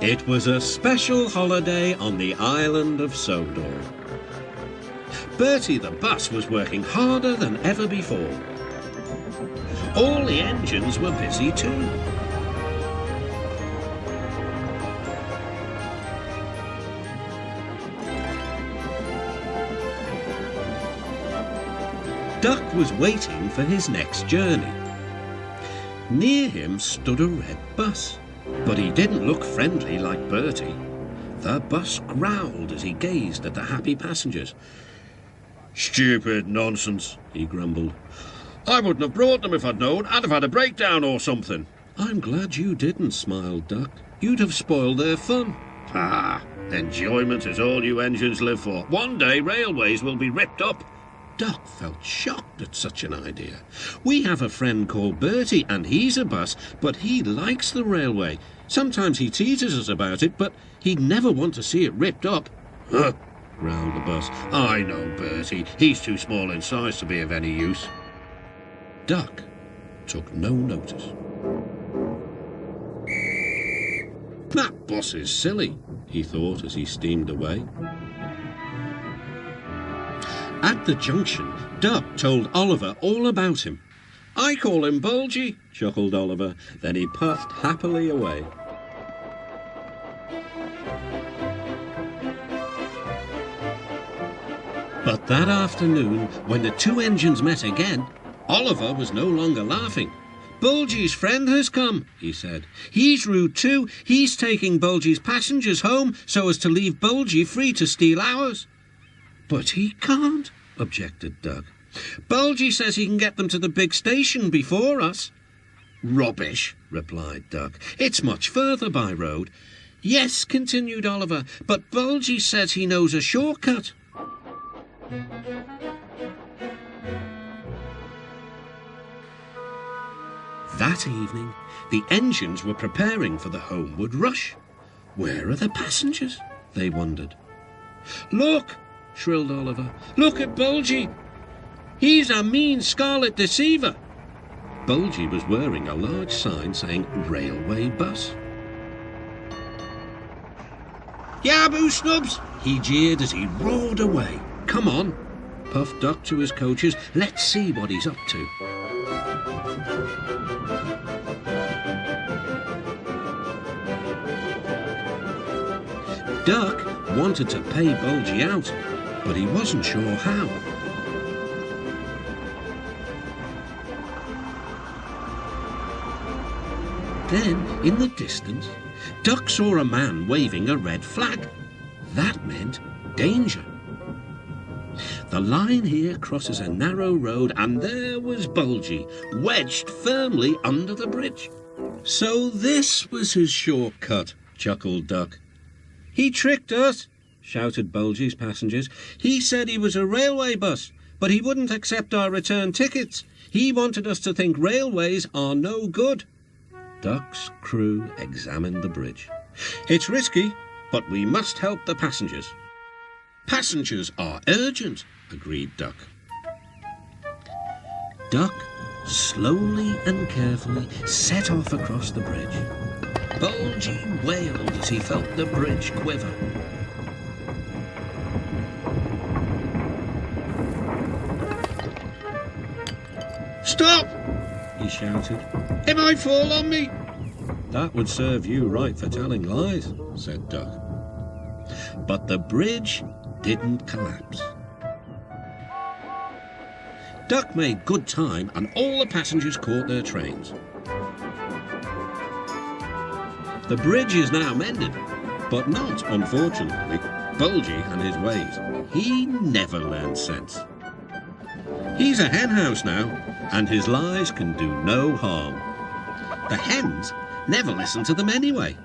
It was a special holiday on the island of Sodor. Bertie the bus was working harder than ever before. All the engines were busy too. Duck was waiting for his next journey. Near him stood a red bus, but he didn't look friendly like Bertie. The bus growled as he gazed at the happy passengers. "Stupid nonsense," he grumbled. "I wouldn't have brought them if I'd known. I'd have had a breakdown or something." "I'm glad you didn't," smiled Duck. "You'd have spoiled their fun." "Ah, enjoyment is all you engines live for. One day railways will be ripped up." Duck felt shocked at such an idea. "We have a friend called Bertie, and he's a bus, but he likes the railway. Sometimes he teases us about it, but he'd never want to see it ripped up." "Huh," growled the bus. "I know Bertie. He's too small in size to be of any use." Duck took no notice. "That bus is silly," he thought as he steamed away. At the junction, Duck told Oliver all about him. "I call him Bulgy," chuckled Oliver. Then he puffed happily away. But that afternoon, when the two engines met again, Oliver was no longer laughing. "Bulgy's friend has come," he said. "He's rude too. He's taking Bulgy's passengers home so as to leave Bulgy free to steal ours." "But he can't," objected Duck. "Bulgy says he can get them to the big station before us." "Rubbish," replied Duck. "It's much further by road." "Yes," continued Oliver, "but Bulgy says he knows a shortcut." That evening, the engines were preparing for the homeward rush. "Where are the passengers?" they wondered. "Look!" shrilled Oliver. "Look at Bulgy! He's a mean scarlet deceiver." Bulgy was wearing a large sign saying "Railway Bus." "Yaboo, SNUBS!" he jeered as he roared away. "Come on," puffed Duck to his coaches. "Let's see what he's up to." Duck wanted to pay Bulgy out, but he wasn't sure how. Then, in the distance, Duck saw a man waving a red flag. That meant danger. The line here crosses a narrow road, and there was Bulgy, wedged firmly under the bridge. "So this was his shortcut," chuckled Duck. "He tricked us," shouted Bulgy's passengers. "He said he was a railway bus, but he wouldn't accept our return tickets. He wanted us to think railways are no good." Duck's crew examined the bridge. "It's risky, but we must help the passengers." "Passengers are urgent," agreed Duck. Duck slowly and carefully set off across the bridge. Bulgy wailed as he felt the bridge quiver. "Stop!" he shouted. "It might fall on me." "That would serve you right for telling lies," said Duck. But the bridge didn't collapse. Duck made good time, and all the passengers caught their trains. The bridge is now mended, but not, unfortunately, Bulgy and his ways. He never learned sense. He's a hen house now, and his lies can do no harm. The hens never listen to them anyway.